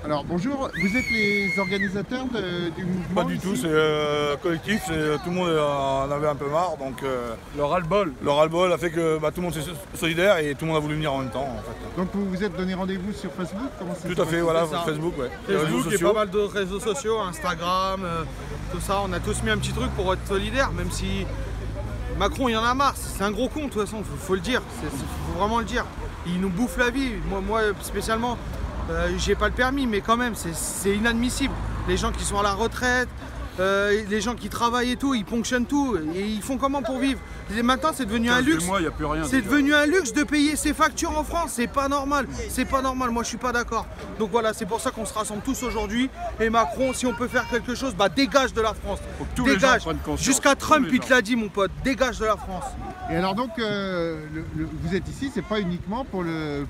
Alors bonjour, vous êtes les organisateurs du mouvement? Pas du tout, c'est collectif, tout le monde en avait un peu marre, donc le ras-le-bol. Le ras-le-bol a fait que tout le monde est solidaire et tout le monde a voulu venir en même temps. En fait. Donc vous vous êtes donné rendez-vous sur Facebook? Comment ça tout à fait, voilà, Facebook, ouais. Facebook et pas mal d'autres réseaux sociaux, Instagram, tout ça, on a tous mis un petit truc pour être solidaires, même si Macron il en a marre, c'est un gros con de toute façon, faut le dire, faut vraiment le dire. Il nous bouffe la vie, moi spécialement. J'ai pas le permis, mais quand même, c'est inadmissible. Les gens qui sont à la retraite, les gens qui travaillent et tout, ils ponctionnent tout. Et ils font comment pour vivre? Et maintenant, c'est devenu un luxe. C'est devenu un luxe de payer ses factures en France. C'est pas normal. C'est pas normal. Moi, je suis pas d'accord. Donc voilà, c'est pour ça qu'on se rassemble tous aujourd'hui. Et Macron, si on peut faire quelque chose, bah dégage de la France. Dégage. Jusqu'à Trump, il te l'a dit, mon pote. Dégage de la France. Et alors donc, vous êtes ici, c'est pas uniquement pour le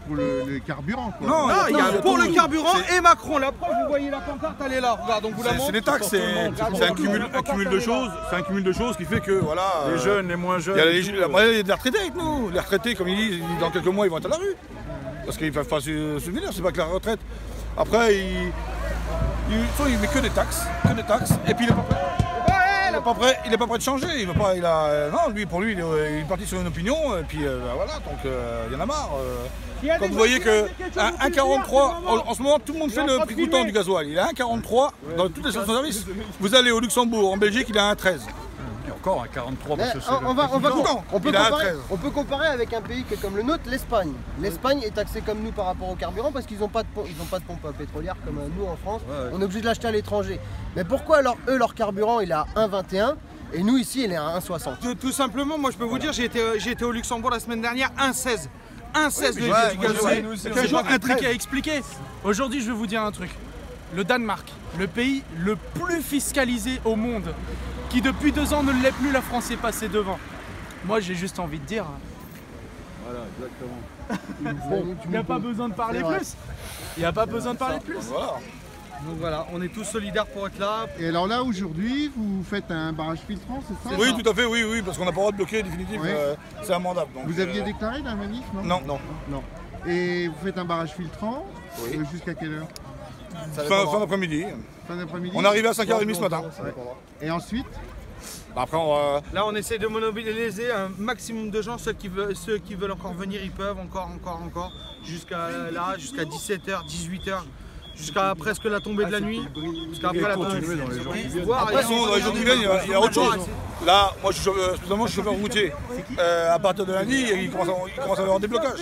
carburant, quoi. Non, il y a pour le carburant et Macron. La preuve, vous voyez la pancarte, elle est là. Regarde, on vous la montre. C'est des taxes, c'est un cumul de choses. C'est un cumul de choses qui fait que voilà. Les jeunes, les moins jeunes. Il y a des retraités avec nous. Les retraités, comme ils disent, dans quelques mois, ils vont être à la rue. Parce qu'ils ne peuvent pas se souvenir, c'est pas que la retraite. Après, il met que des taxes. Et puis il est pas prêt. Il est pas prêt de changer. Il veut pas. Non, pour lui, il est parti sur une opinion. Et puis voilà, donc il y en a marre. Quand vous voyez que 1,43, en ce moment, tout le monde fait le prix coûtant du gasoil. Il est à 1,43 dans toutes les stations-service. Vous allez au Luxembourg, en Belgique, il est à 1,13. Encore à 43 parce que on peut comparer avec un pays qui est comme le nôtre, l'Espagne. L'Espagne est taxée comme nous par rapport au carburant parce qu'ils n'ont pas de pompe pétrolière comme nous en France. On est obligé de l'acheter à l'étranger. Mais pourquoi alors eux leur carburant il est à 1,21 et nous ici il est à 1,60? Tout simplement, moi je peux vous dire, j'ai été au Luxembourg la semaine dernière, 1,16. 1,16 du gasoil. C'est toujours un truc à expliquer. Aujourd'hui je vais vous dire un truc. Le Danemark, le pays le plus fiscalisé au monde, qui depuis 2 ans ne l'est plus, la France est passée devant. Moi j'ai juste envie de dire... Voilà, exactement. Bon, il n'y a pas besoin de parler plus. Il n'y a pas besoin de parler plus. Voilà. Donc voilà, on est tous solidaires pour être là. Et alors là, aujourd'hui, vous faites un barrage filtrant, c'est ça? Oui, tout à fait, oui, parce qu'on n'a pas le droit de bloquer définitif, c'est amendable. Donc, vous aviez déclaré dans la manif, non? Non. Et vous faites un barrage filtrant, jusqu'à quelle heure? Fin d'après-midi. On est arrivé à 5h30 ce matin. Et ensuite? Après, là, on essaie de mobiliser un maximum de gens. Ceux qui veulent encore venir, ils peuvent encore. Jusqu'à 17h, 18h. Jusqu'à presque la tombée de la nuit. Jusqu'à après la tombée de la nuit. Après, dans les jours qui viennent, il y a autre chose. Là, moi, je suis chauffeur routier. À partir de lundi, il commence à y avoir des blocages.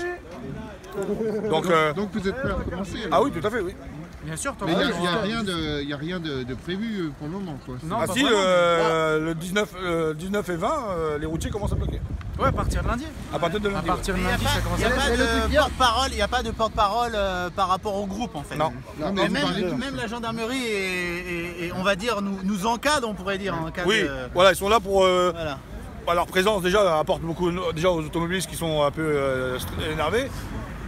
Donc vous êtes prêt à recommencer? Ah oui, tout à fait, oui. Bien sûr, mais il n'y a rien de prévu pour le moment, quoi. Non, ah si, le 19 et 20, les routiers commencent à bloquer. Ouais, à partir de lundi. À partir de lundi. À partir de lundi, ça commence Il n'y a pas de porte-parole par rapport au groupe, en fait. Non. Même la gendarmerie et on va dire, nous encadre, on pourrait dire. En cas voilà, ils sont là pour... leur présence déjà apporte beaucoup déjà aux automobilistes qui sont un peu énervés.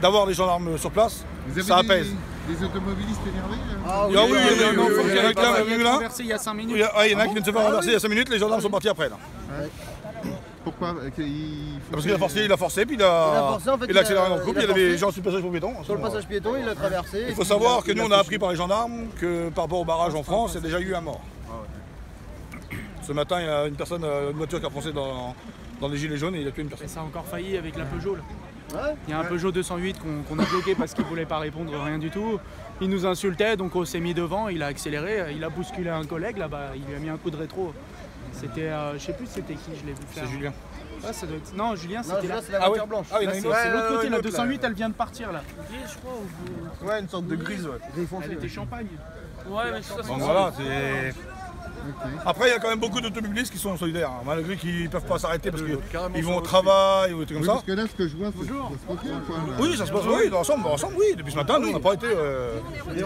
D'avoir des gendarmes sur place, ça apaise. Des automobilistes énervés là? Ah oui, il y en a il y a 5 minutes. Il y en a qui viennent de se faire renverser il y a 5 minutes, les gendarmes sont partis après là. Pourquoi? Parce qu'il a forcé, puis il a accéléré dans le couple, il y avait des gens sur le passage piéton. Sur le passage piéton, il a traversé. Il faut savoir que nous on a appris par les gendarmes que par rapport au barrage en France, il y a déjà eu un mort. Ce matin, il y a une voiture qui a foncé dans les gilets jaunes et il a tué une personne. Et ça a encore failli avec la Peugeot là. Il y a un Peugeot 208 qu'on a bloqué parce qu'il ne voulait pas répondre, rien du tout. Il nous insultait, donc on s'est mis devant, il a accéléré, il a bousculé un collègue là-bas, il lui a mis un coup de rétro. C'était, je sais plus c'était qui, je l'ai vu faire. C'est Julien. Ouais, ça doit être... Non, Julien c'était là. C'est la voiture blanche. C'est l'autre côté, la 208 elle vient de partir là. Ouais, une sorte de grise, Elle était champagne. Ouais, mais ça, donc voilà, c'est... Après, il y a quand même beaucoup d'automobilistes qui sont solidaires, malgré qu'ils ne peuvent pas s'arrêter parce qu'ils vont au travail ou des trucs comme ça. Parce que là, ce que je vois, ça se passe bien, quoi. Oui, ça se passe bien, ensemble, oui. Depuis ce matin, nous, on n'a pas été...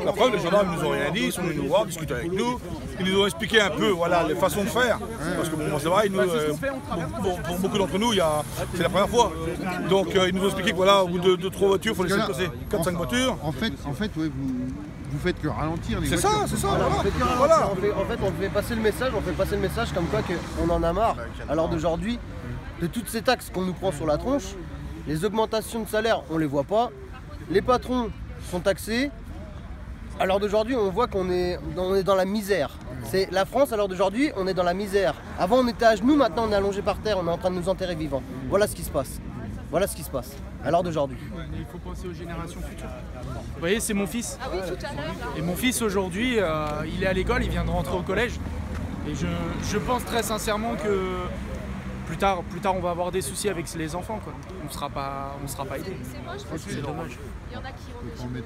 La preuve, les gendarmes ne nous ont rien dit, ils sont venus nous voir, discuter avec nous. Ils nous ont expliqué un peu les façons de faire. Parce que bon, c'est vrai, pour beaucoup d'entre nous, c'est la première fois. Donc, ils nous ont expliqué que voilà, au bout de 2-3 voitures, il faut laisser passer 4-5 voitures. En fait, vous faites que ralentir les voitures. C'est ça, voilà. En fait, on fait passer le message comme quoi on en a marre. Alors d'aujourd'hui, de toutes ces taxes qu'on nous prend sur la tronche, les augmentations de salaire, on les voit pas. Les patrons sont taxés. À l'heure d'aujourd'hui, on voit qu'on est dans la misère. C'est la France, à l'heure d'aujourd'hui, on est dans la misère. Avant, on était à genoux, maintenant, on est allongé par terre, on est en train de nous enterrer vivants. Voilà ce qui se passe. Voilà ce qui se passe, à l'heure d'aujourd'hui. Il faut penser aux générations futures. Vous voyez, c'est mon fils. Ah oui, tout à l'heure. Et mon fils, aujourd'hui, il est à l'école, il vient de rentrer au collège. Et je pense très sincèrement que plus tard, on va avoir des soucis avec les enfants, quoi. On sera pas aidés. C'est moche parce que C'est dommage. il y en a qui ont déjà...